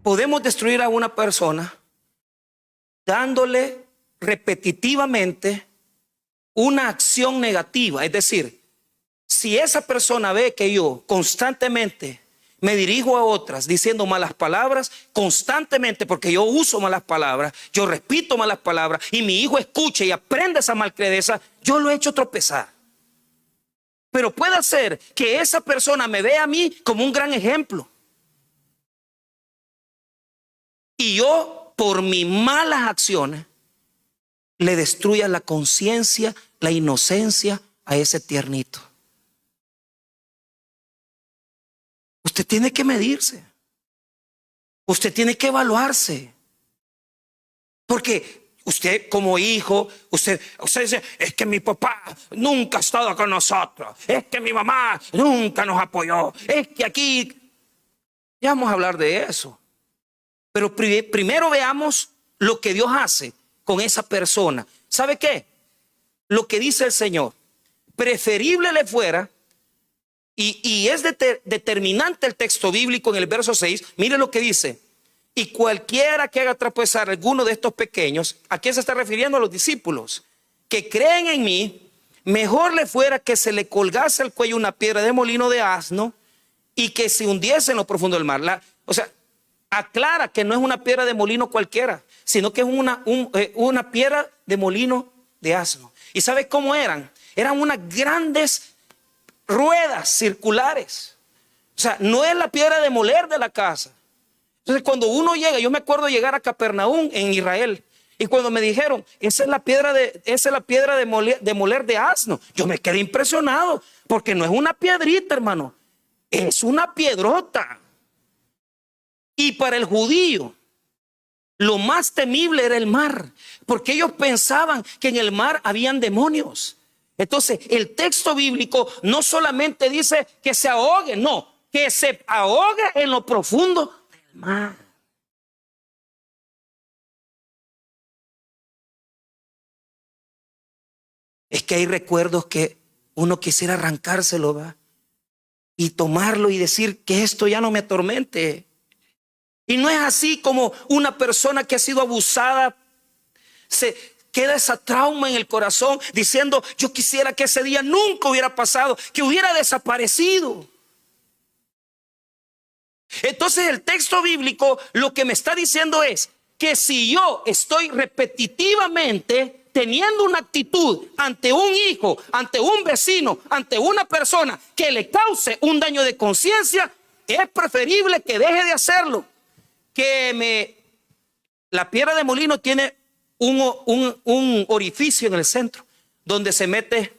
podemos destruir a una persona dándole repetitivamente una acción negativa. Es decir, si esa persona ve que yo constantemente me dirijo a otras diciendo malas palabras, constantemente, porque yo uso malas palabras, yo repito malas palabras, y mi hijo escucha y aprende esa malcredeza, yo lo he hecho tropezar. Pero puede ser que esa persona me vea a mí como un gran ejemplo. Y yo, por mis malas acciones, le destruya la conciencia, la inocencia a ese tiernito. Usted tiene que medirse. Usted tiene que evaluarse. Porque usted como hijo, usted dice, es que mi papá nunca ha estado con nosotros. Es que mi mamá nunca nos apoyó. Es que aquí, ya vamos a hablar de eso. Pero primero veamos lo que Dios hace con esa persona. ¿Sabe qué? Lo que dice el Señor. Preferible le fuera, y es determinante el texto bíblico en el verso 6. Mire lo que dice. Y cualquiera que haga tropezar a alguno de estos pequeños, ¿a quién se está refiriendo? A los discípulos que creen en mí, mejor le fuera que se le colgase al cuello una piedra de molino de asno y que se hundiese en lo profundo del mar. O sea, aclara que no es una piedra de molino cualquiera, sino que es una piedra de molino de asno. ¿Y sabe cómo eran? Eran unas grandes ruedas circulares. O sea, no es la piedra de moler de la casa. Entonces, cuando uno llega, yo me acuerdo llegar a Capernaum en Israel, y cuando me dijeron, esa es la piedra de moler de asno, yo me quedé impresionado, porque no es una piedrita, hermano, es una piedrota. Y para el judío, lo más temible era el mar, porque ellos pensaban que en el mar habían demonios. Entonces, el texto bíblico no solamente dice que se ahogue, no, que se ahogue en lo profundo del mar. Es que hay recuerdos que uno quisiera arrancárselo, ¿va? Y tomarlo y decir que esto ya no me atormente. Y no es así como una persona que ha sido abusada, se queda esa trauma en el corazón diciendo, yo quisiera que ese día nunca hubiera pasado, que hubiera desaparecido. Entonces el texto bíblico lo que me está diciendo es que si yo estoy repetitivamente teniendo una actitud ante un hijo, ante un vecino, ante una persona que le cause un daño de conciencia, es preferible que deje de hacerlo. La piedra de molino tiene un orificio en el centro donde se mete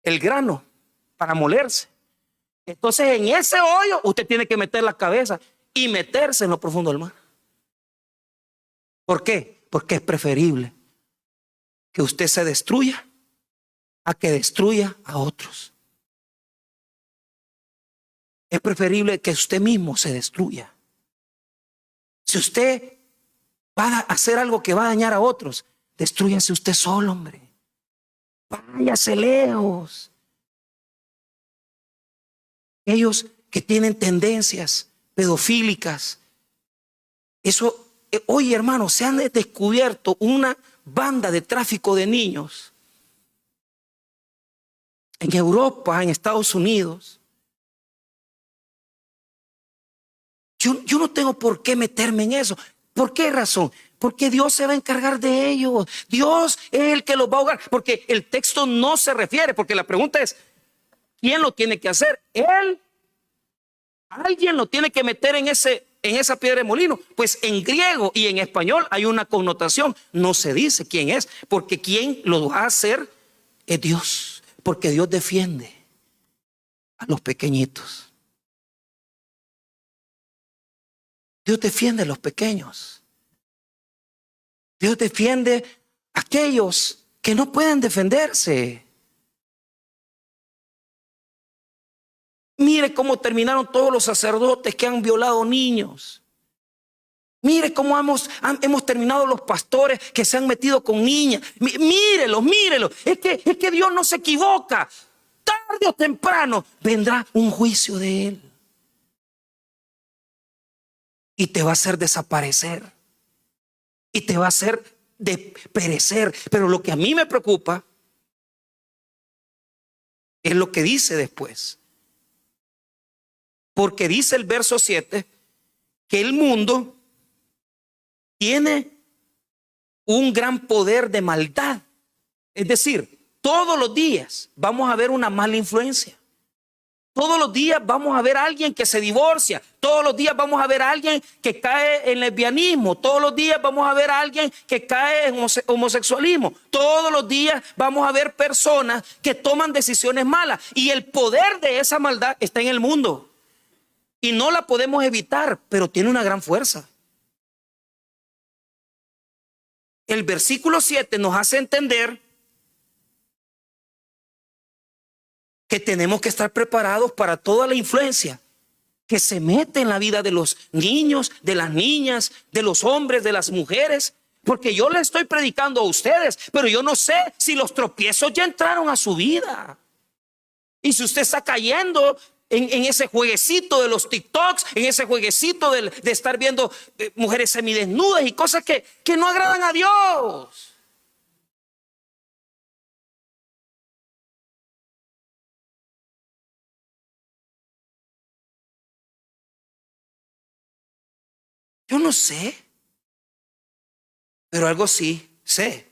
el grano para molerse. Entonces en ese hoyo usted tiene que meter la cabeza y meterse en lo profundo del mar. ¿Por qué? Porque es preferible que usted se destruya a que destruya a otros. Es preferible que usted mismo se destruya. Si usted va a hacer algo que va a dañar a otros, destrúyase usted solo, hombre. Váyase lejos. Ellos que tienen tendencias pedofílicas, eso, oye hermano, se han descubierto una banda de tráfico de niños en Europa, en Estados Unidos. Yo no tengo por qué meterme en eso. ¿Por qué razón? Porque Dios se va a encargar de ellos. Dios es el que los va a ahogar. Porque el texto no se refiere, porque la pregunta es, ¿quién lo tiene que hacer? Él. Alguien lo tiene que meter en esa piedra de molino. Pues en griego y en español hay una connotación. No se dice quién es, porque quien lo va a hacer es Dios. Porque Dios defiende a los pequeñitos. Dios defiende a los pequeños. Dios defiende a aquellos que no pueden defenderse. Mire cómo terminaron todos los sacerdotes que han violado niños. Mire cómo hemos terminado los pastores que se han metido con niñas. Mírelos. Es que Dios no se equivoca. Tarde o temprano vendrá un juicio de Él. y te va a hacer desaparecer y te va a hacer perecer. Pero lo que a mí me preocupa es lo que dice después. Porque dice el verso 7 que el mundo tiene un gran poder de maldad. Es decir, todos los días vamos a ver una mala influencia. Todos los días vamos a ver a alguien que se divorcia. Todos los días vamos a ver a alguien que cae en lesbianismo. Todos los días vamos a ver a alguien que cae en homosexualismo. Todos los días vamos a ver personas que toman decisiones malas. Y el poder de esa maldad está en el mundo. Y no la podemos evitar, pero tiene una gran fuerza. El versículo 7 nos hace entender que tenemos que estar preparados para toda la influencia que se mete en la vida de los niños, de las niñas, de los hombres, de las mujeres. Porque yo le estoy predicando a ustedes, pero yo no sé si los tropiezos ya entraron a su vida. Y si usted está cayendo en ese jueguecito de los TikToks, en ese jueguecito de estar viendo mujeres semidesnudas y cosas que no agradan a Dios. Yo no sé, pero algo sí sé.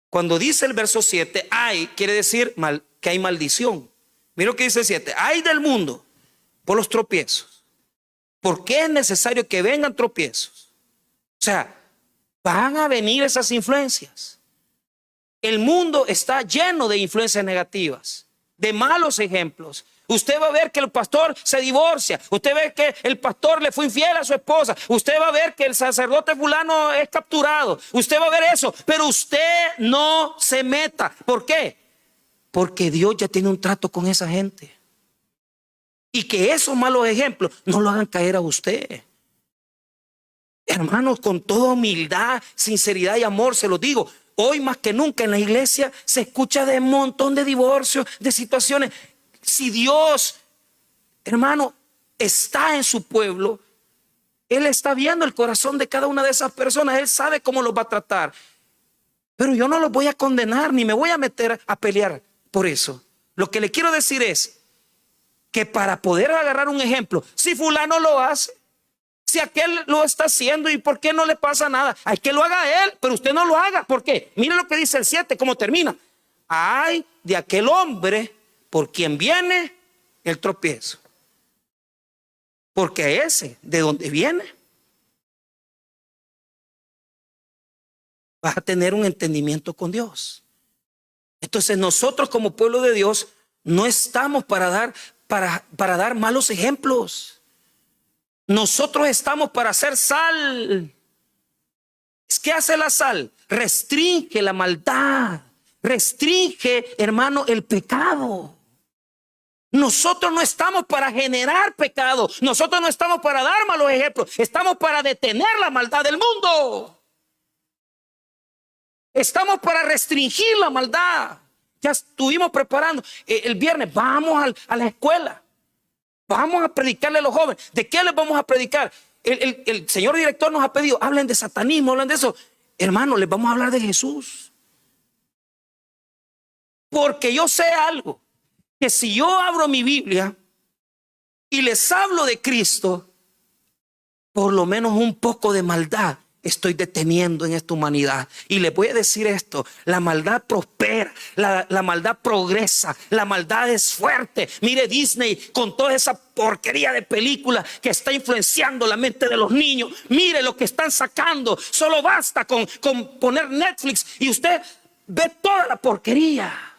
Cuando dice el verso 7, ay, quiere decir que hay maldición. Mira lo que dice el 7, ay del mundo por los tropiezos. ¿Por qué es necesario que vengan tropiezos? O sea, van a venir esas influencias. El mundo está lleno de influencias negativas, de malos ejemplos. Usted va a ver que el pastor se divorcia. Usted ve que el pastor le fue infiel a su esposa. Usted va a ver que el sacerdote fulano es capturado. Usted va a ver eso. Pero usted no se meta. ¿Por qué? Porque Dios ya tiene un trato con esa gente. Y que esos malos ejemplos no lo hagan caer a usted. Hermanos, con toda humildad, sinceridad y amor se lo digo. Hoy más que nunca en la iglesia se escucha de un montón de divorcios, de situaciones. Si Dios, hermano, está en su pueblo, Él está viendo el corazón de cada una de esas personas. Él sabe cómo los va a tratar. Pero yo no los voy a condenar ni me voy a meter a pelear por eso. Lo que le quiero decir es que para poder agarrar un ejemplo, si fulano lo hace, si aquel lo está haciendo, ¿y por qué no le pasa nada? Hay que lo haga él, pero usted no lo haga. ¿Por qué? Mire lo que dice el 7, cómo termina. Ay de aquel hombre por quien viene el tropiezo. Porque ese, de donde viene, vas a tener un entendimiento con Dios. Entonces nosotros como pueblo de Dios no estamos para dar malos ejemplos. Nosotros estamos para hacer sal. ¿Qué hace la sal? Restringe la maldad. Restringe, hermano, el pecado. Nosotros no estamos para generar pecado. Nosotros no estamos para dar malos ejemplos. Estamos para detener la maldad del mundo. Estamos para restringir la maldad. Ya estuvimos preparando. El viernes vamos a la escuela. Vamos a predicarle a los jóvenes. ¿De qué les vamos a predicar? El señor director nos ha pedido, hablen de satanismo, hablen de eso. Hermano, les vamos a hablar de Jesús. Porque yo sé algo. Que si yo abro mi Biblia y les hablo de Cristo, por lo menos un poco de maldad estoy deteniendo en esta humanidad. Y les voy a decir esto, la maldad prospera, la maldad progresa, la maldad es fuerte. Mire Disney con toda esa porquería de películas que está influenciando la mente de los niños. Mire lo que están sacando, solo basta con poner Netflix y usted ve toda la porquería.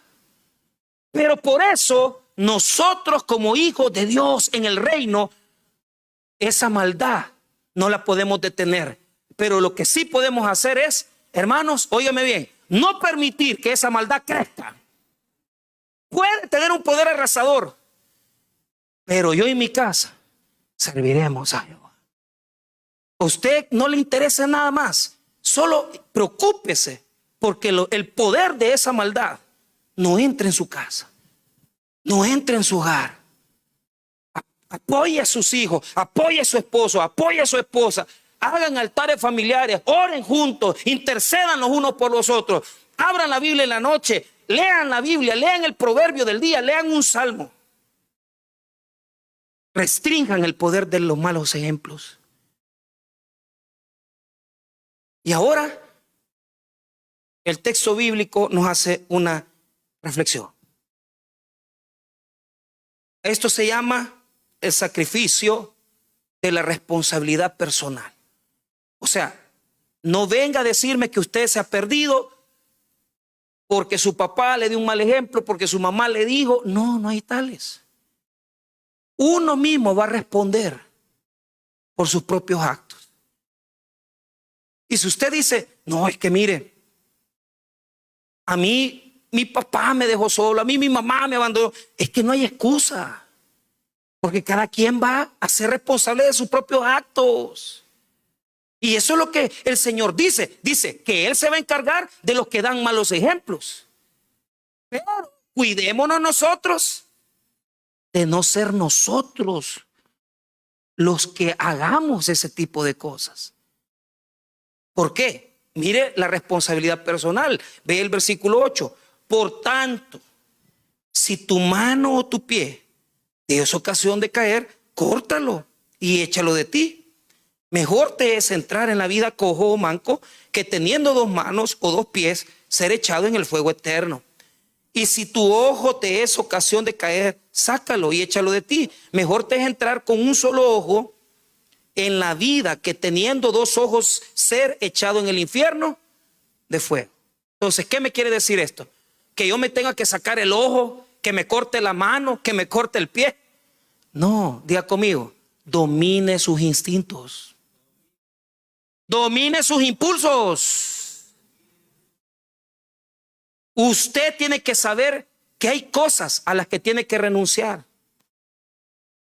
Pero por eso nosotros como hijos de Dios en el reino, esa maldad no la podemos detener. Pero lo que sí podemos hacer es, hermanos, óigame bien, no permitir que esa maldad crezca. Puede tener un poder arrasador, pero yo y mi casa serviremos a Jehová. A usted no le interesa nada más, solo preocúpese porque el poder de esa maldad no entre en su casa, no entre en su hogar. Apoye a sus hijos, apoye a su esposo, apoye a su esposa. Hagan altares familiares, oren juntos, intercedan los unos por los otros. Abran la Biblia en la noche, lean la Biblia, lean el proverbio del día, lean un salmo. Restrinjan el poder de los malos ejemplos. Y ahora el texto bíblico nos hace una reflexión. Esto se llama el sacrificio de la responsabilidad personal. O sea, no venga a decirme que usted se ha perdido porque su papá le dio un mal ejemplo, porque su mamá le dijo. No, no hay tales. Uno mismo va a responder por sus propios actos. Y si usted dice, no, es que mire, a mí mi papá me dejó solo, a mí mi mamá me abandonó, es que no hay excusa, porque cada quien va a ser responsable de sus propios actos. Y eso es lo que el Señor dice. Dice que Él se va a encargar de los que dan malos ejemplos. Pero cuidémonos nosotros de no ser nosotros los que hagamos ese tipo de cosas. ¿Por qué? Mire la responsabilidad personal. Ve el versículo 8. Por tanto, si tu mano o tu pie te es ocasión de caer, córtalo y échalo de ti. Mejor te es entrar en la vida cojo o manco que teniendo dos manos o dos pies ser echado en el fuego eterno. Y si tu ojo te es ocasión de caer, sácalo y échalo de ti. Mejor te es entrar con un solo ojo en la vida que teniendo dos ojos ser echado en el infierno de fuego. Entonces, ¿qué me quiere decir esto? Que yo me tenga que sacar el ojo, que me corte la mano, que me corte el pie. No, diga conmigo, domine sus instintos. Domine sus impulsos. Usted tiene que saber que hay cosas a las que tiene que renunciar.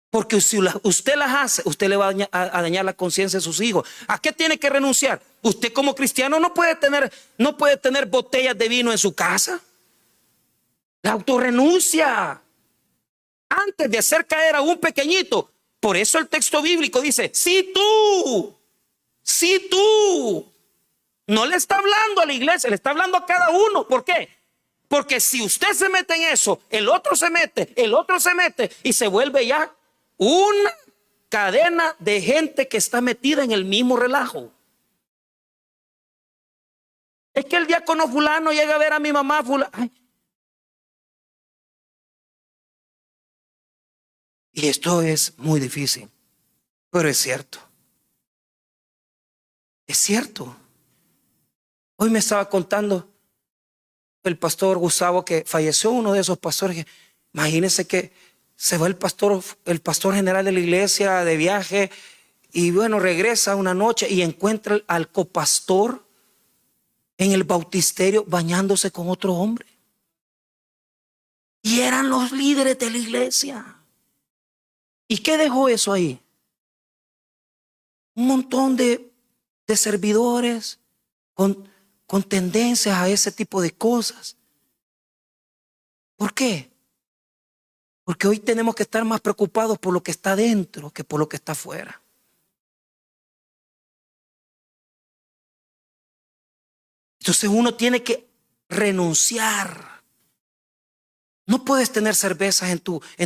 Porque si usted las hace, usted le va a dañar la conciencia de sus hijos. ¿A qué tiene que renunciar? Usted como cristiano no puede tener botellas de vino en su casa. La autorrenuncia. Antes de hacer caer a un pequeñito. Por eso el texto bíblico dice, si tú, no le está hablando a la iglesia, le está hablando a cada uno. ¿Por qué? Porque si usted se mete en eso, el otro se mete y se vuelve ya una cadena de gente que está metida en el mismo relajo. Es que el diácono fulano llega a ver a mi mamá fulano. Ay. Y esto es muy difícil, pero es cierto. Es cierto. Hoy me estaba contando el pastor Gustavo que falleció, uno de esos pastores. Imagínense que se va el pastor general de la iglesia de viaje y bueno, regresa una noche y encuentra al copastor en el bautisterio bañándose con otro hombre. Y eran los líderes de la iglesia. ¿Y qué dejó eso ahí? Un montón de servidores con tendencias a ese tipo de cosas. ¿Por qué? Porque hoy tenemos que estar más preocupados por lo que está dentro que por lo que está afuera. Entonces uno tiene que renunciar. No puedes tener cervezas en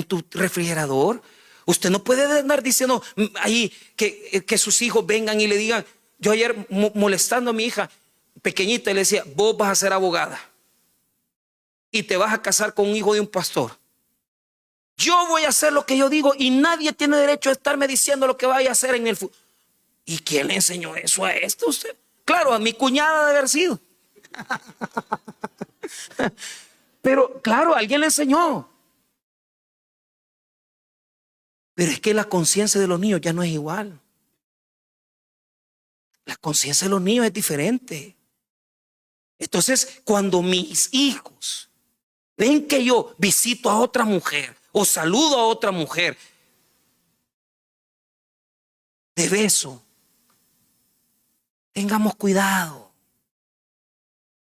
tu refrigerador. Usted no puede andar diciendo ahí que sus hijos vengan y le digan. Yo ayer molestando a mi hija pequeñita le decía, vos vas a ser abogada y te vas a casar con un hijo de un pastor. Yo voy a hacer lo que yo digo y nadie tiene derecho a estarme diciendo lo que vaya a hacer en el futuro. ¿Y quién le enseñó eso a esto usted? Claro, a mi cuñada de haber sido. Pero claro, alguien le enseñó. Pero es que la conciencia de los niños ya no es igual. La conciencia de los niños es diferente. Entonces, cuando mis hijos ven que yo visito a otra mujer o saludo a otra mujer de beso, tengamos cuidado.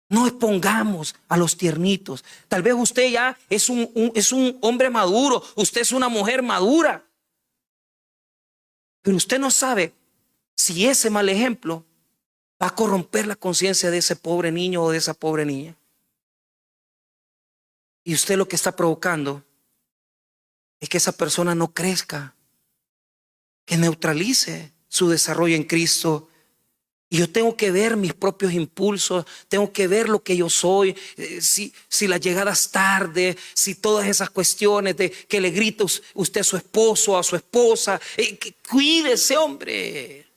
No expongamos a los tiernitos. Tal vez usted ya es un hombre maduro, usted es una mujer madura. Pero usted no sabe si ese mal ejemplo va a corromper la conciencia de ese pobre niño o de esa pobre niña. Y usted lo que está provocando es que esa persona no crezca, que neutralice su desarrollo en Cristo. Y yo tengo que ver mis propios impulsos, tengo que ver lo que yo soy, si la llegada es tarde, si todas esas cuestiones de que le grita usted a su esposo, a su esposa, cuídese, hombre.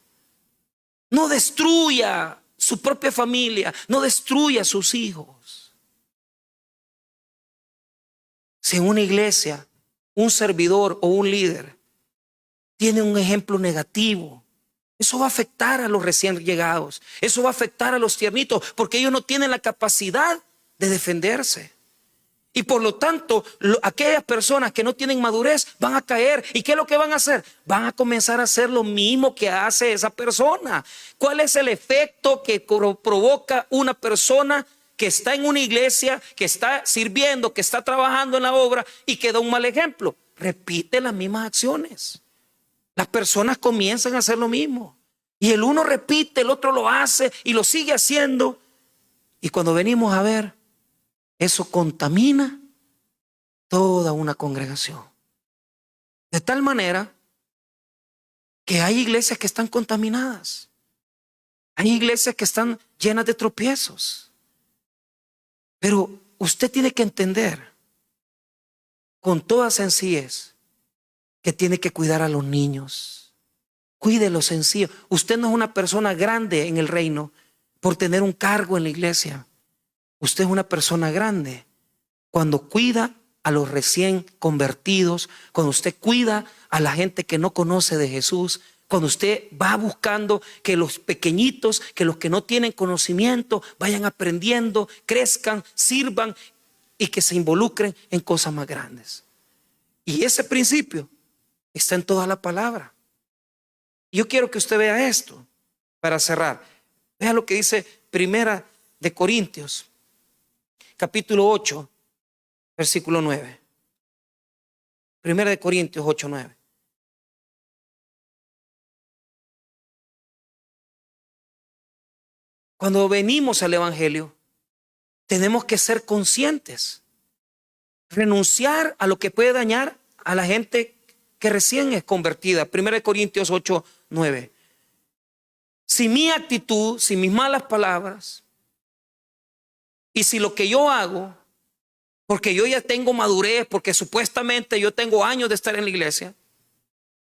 No destruya su propia familia, no destruya a sus hijos. Si en una iglesia un servidor o un líder tiene un ejemplo negativo, eso va a afectar a los recién llegados, eso va a afectar a los tiernitos, porque ellos no tienen la capacidad de defenderse. Y por lo tanto, aquellas personas que no tienen madurez van a caer. ¿Y qué es lo que van a hacer? Van a comenzar a hacer lo mismo que hace esa persona. ¿Cuál es el efecto que provoca una persona que está en una iglesia, que está sirviendo, que está trabajando en la obra y que da un mal ejemplo? Repite las mismas acciones. Las personas comienzan a hacer lo mismo. Y el uno repite, el otro lo hace y lo sigue haciendo. Y cuando venimos a ver, eso contamina toda una congregación. De tal manera que hay iglesias que están contaminadas. Hay iglesias que están llenas de tropiezos. Pero usted tiene que entender con toda sencillez que tiene que cuidar a los niños. Cuide lo sencillo. Usted no es una persona grande en el reino por tener un cargo en la iglesia. Usted es una persona grande cuando cuida a los recién convertidos, cuando usted cuida a la gente que no conoce de Jesús, cuando usted va buscando que los pequeñitos, que los que no tienen conocimiento, vayan aprendiendo, crezcan, sirvan y que se involucren en cosas más grandes. Y ese principio está en toda la palabra. Yo quiero que usted vea esto para cerrar. Vea lo que dice Primera de Corintios, capítulo 8, versículo 9. Primera de Corintios 8, 9. Cuando venimos al Evangelio, tenemos que ser conscientes, renunciar a lo que puede dañar a la gente que recién es convertida. 1 Corintios 8, 9. Si mi actitud, si mis malas palabras y si lo que yo hago, porque yo ya tengo madurez, porque supuestamente yo tengo años de estar en la iglesia,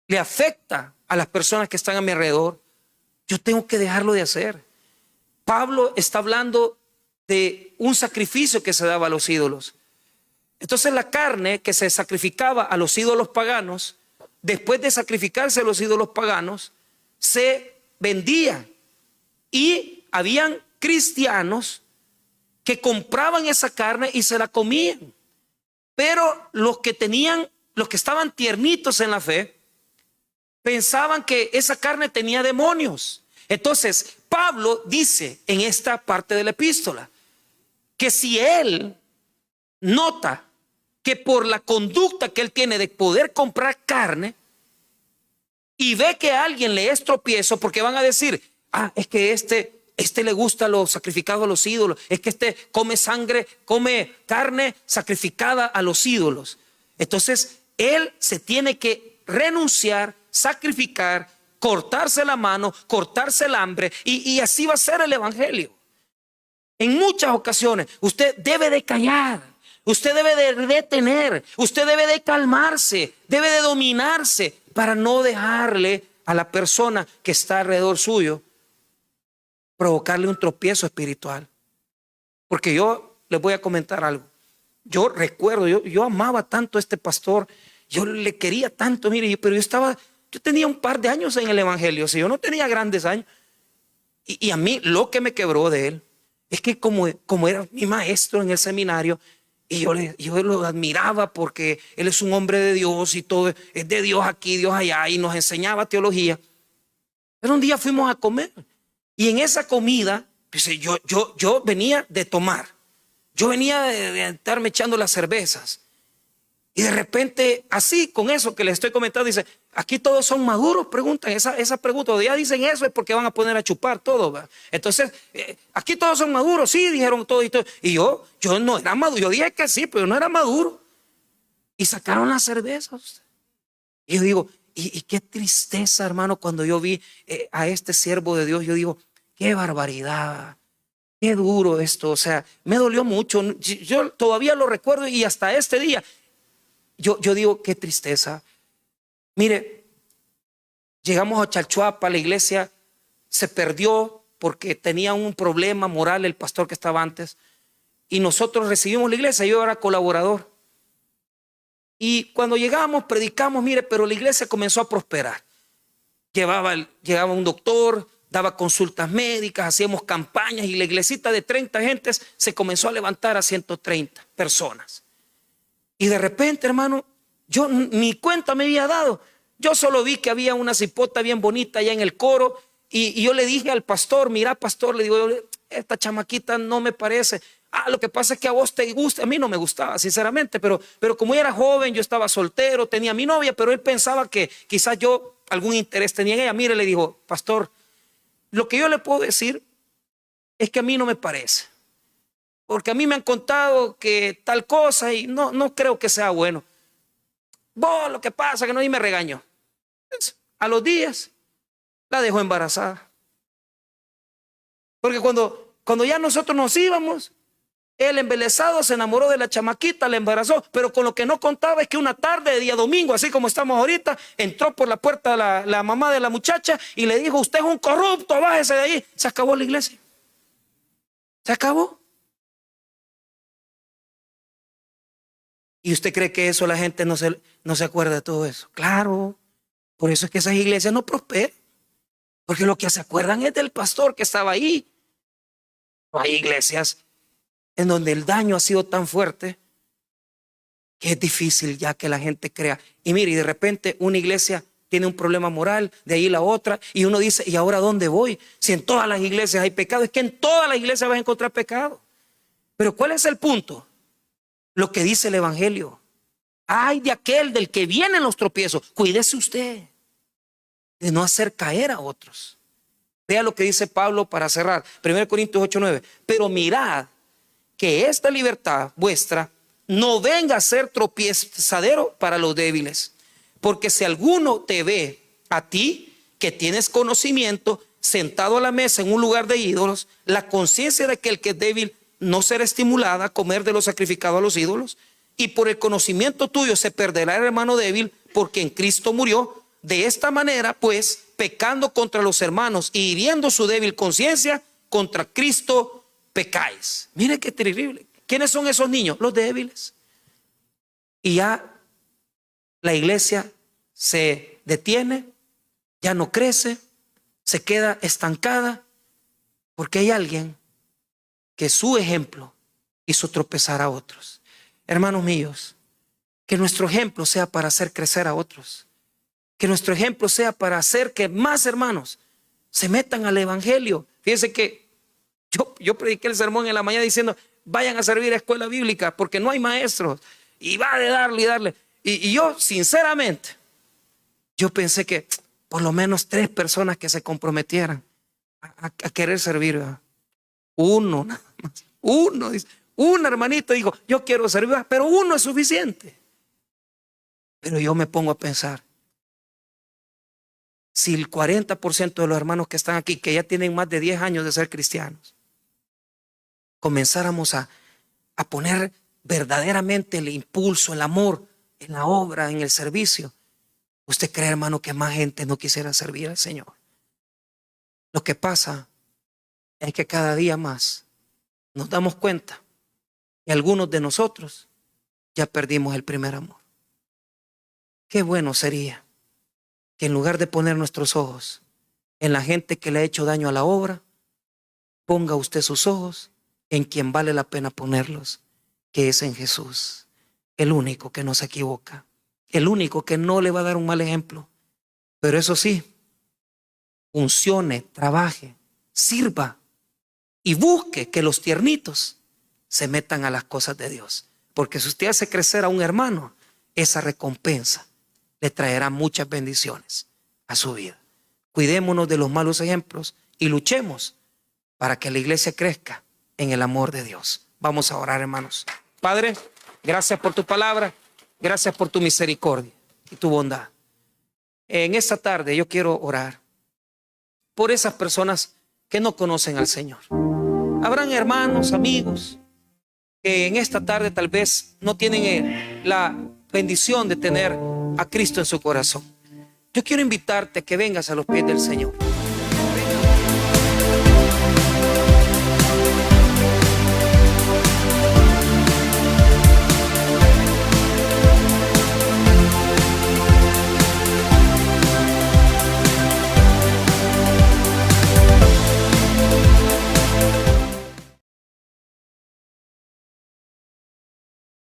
le afecta a las personas que están a mi alrededor, yo tengo que dejarlo de hacer. Pablo está hablando de un sacrificio que se daba a los ídolos. Entonces la carne que se sacrificaba a los ídolos paganos, después de sacrificarse a los ídolos paganos, se vendía. Y habían cristianos que compraban esa carne y se la comían. Pero los que estaban tiernitos en la fe, pensaban que esa carne tenía demonios. Entonces Pablo dice en esta parte de la epístola que si él nota que por la conducta que él tiene de poder comprar carne y ve que a alguien le es tropiezo, porque van a decir, es que este le gusta lo sacrificado a los ídolos, es que este come carne sacrificada a los ídolos. Entonces él se tiene que renunciar, sacrificar, cortarse la mano, cortarse el hambre, y así va a ser el evangelio. En muchas ocasiones usted debe de callar, usted debe de detener, usted debe de calmarse, debe de dominarse para no dejarle a la persona que está alrededor suyo provocarle un tropiezo espiritual. Porque yo les voy a comentar algo. Yo recuerdo, yo amaba tanto a este pastor, yo le quería tanto, mire, pero yo tenía un par de años en el evangelio, o sea, yo no tenía grandes años. Y a mí lo que me quebró de él es que como era mi maestro en el seminario, y yo lo admiraba porque él es un hombre de Dios y todo es de Dios aquí, Dios allá, y nos enseñaba teología. Pero un día fuimos a comer y en esa comida, pues yo venía de tomar, yo venía de estarme echando las cervezas. Y de repente, así con eso que le estoy comentando, dice, aquí todos son maduros, preguntan, esa pregunta, cuando ya dicen eso es porque van a poner a chupar todo, ¿va? Entonces, aquí todos son maduros, sí, dijeron todo y todo. Y yo no era maduro, yo dije que sí, pero no era maduro. Y sacaron las cervezas. Y yo digo, y qué tristeza, hermano, cuando yo vi a este siervo de Dios, yo digo, qué barbaridad, qué duro esto, o sea, me dolió mucho. Yo todavía lo recuerdo y hasta este día, yo digo, qué tristeza. Mire, llegamos a Chalchuapa, la iglesia se perdió porque tenía un problema moral el pastor que estaba antes. Y nosotros recibimos la iglesia, yo era colaborador. Y cuando llegamos, predicamos, mire, pero la iglesia comenzó a prosperar. Llegaba un doctor, daba consultas médicas, hacíamos campañas y la iglesita de 30 gentes se comenzó a levantar a 130 personas. Y de repente, hermano, yo ni cuenta me había dado. Yo solo vi que había una cipota bien bonita allá en el coro y yo le dije al pastor, mira pastor, le digo, esta chamaquita no me parece. Lo que pasa es que a vos te gusta, a mí no me gustaba sinceramente, pero como yo era joven, yo estaba soltero, tenía mi novia, pero él pensaba que quizás yo algún interés tenía en ella. Mire, le dijo, pastor, lo que yo le puedo decir es que a mí no me parece, porque a mí me han contado que tal cosa y no creo que sea bueno. Vos lo que pasa es que no, y me regañó. A los días la dejó embarazada, porque cuando ya nosotros nos íbamos, el embelesado se enamoró de la chamaquita, la embarazó, pero con lo que no contaba es que una tarde de día domingo, así como estamos ahorita, entró por la puerta la mamá de la muchacha y le dijo, usted es un corrupto, bájese de ahí. Se acabó la iglesia. Se acabó. ¿Y usted cree que eso la gente no se acuerda de todo eso? Claro, por eso es que esas iglesias no prosperan, porque lo que se acuerdan es del pastor que estaba ahí. Hay iglesias en donde el daño ha sido tan fuerte que es difícil ya que la gente crea. Y mire, y de repente una iglesia tiene un problema moral, de ahí la otra, y uno dice, ¿y ahora dónde voy? Si en todas las iglesias hay pecado, es que en todas las iglesias vas a encontrar pecado. Pero ¿cuál es el punto? Lo que dice el evangelio. Ay de aquel del que vienen los tropiezos. Cuídese usted de no hacer caer a otros. Vea lo que dice Pablo para cerrar. 1 Corintios 8:9. Pero mirad que esta libertad vuestra no venga a ser tropiezadero para los débiles. Porque si alguno te ve a ti, que tienes conocimiento, sentado a la mesa en un lugar de ídolos, la conciencia de que el que es débil no será estimulada a comer de lo sacrificado a los ídolos, y por el conocimiento tuyo se perderá el hermano débil, porque en Cristo murió. De esta manera, pues, pecando contra los hermanos y hiriendo su débil conciencia, contra Cristo pecáis. Mire qué terrible. ¿Quiénes son esos niños? Los débiles. Y ya la iglesia se detiene, ya no crece, se queda estancada, porque hay alguien que su ejemplo hizo tropezar a otros. Hermanos míos, que nuestro ejemplo sea para hacer crecer a otros. Que nuestro ejemplo sea para hacer que más hermanos se metan al evangelio. Fíjense que yo prediqué el sermón en la mañana diciendo, vayan a servir a escuela bíblica porque no hay maestros. Y va de darle y darle. Y yo, sinceramente, yo pensé que por lo menos 3 personas que se comprometieran a querer servir. Uno, nada más. Uno, dice, un hermanito dijo, yo quiero servir, pero uno es suficiente. Pero yo me pongo a pensar, si el 40% de los hermanos que están aquí, que ya tienen más de 10 años de ser cristianos, comenzáramos a poner verdaderamente el impulso, el amor en la obra, en el servicio, ¿usted cree, hermano, que más gente no quisiera servir al Señor? Lo que pasa es que cada día más nos damos cuenta que algunos de nosotros ya perdimos el primer amor. Qué bueno sería que en lugar de poner nuestros ojos en la gente que le ha hecho daño a la obra, ponga usted sus ojos en quien vale la pena ponerlos, que es en Jesús, el único que no se equivoca, el único que no le va a dar un mal ejemplo. Pero eso sí, funcione, trabaje, sirva y busque que los tiernitos se metan a las cosas de Dios. Porque si usted hace crecer a un hermano, esa recompensa le traerá muchas bendiciones a su vida. Cuidémonos de los malos ejemplos y luchemos para que la iglesia crezca en el amor de Dios. Vamos a orar, hermanos. Padre, gracias por tu palabra, gracias por tu misericordia y tu bondad. En esta tarde yo quiero orar por esas personas que no conocen al Señor. Habrán hermanos, amigos, que en esta tarde tal vez no tienen la bendición de tener a Cristo en su corazón. Yo quiero invitarte a que vengas a los pies del Señor.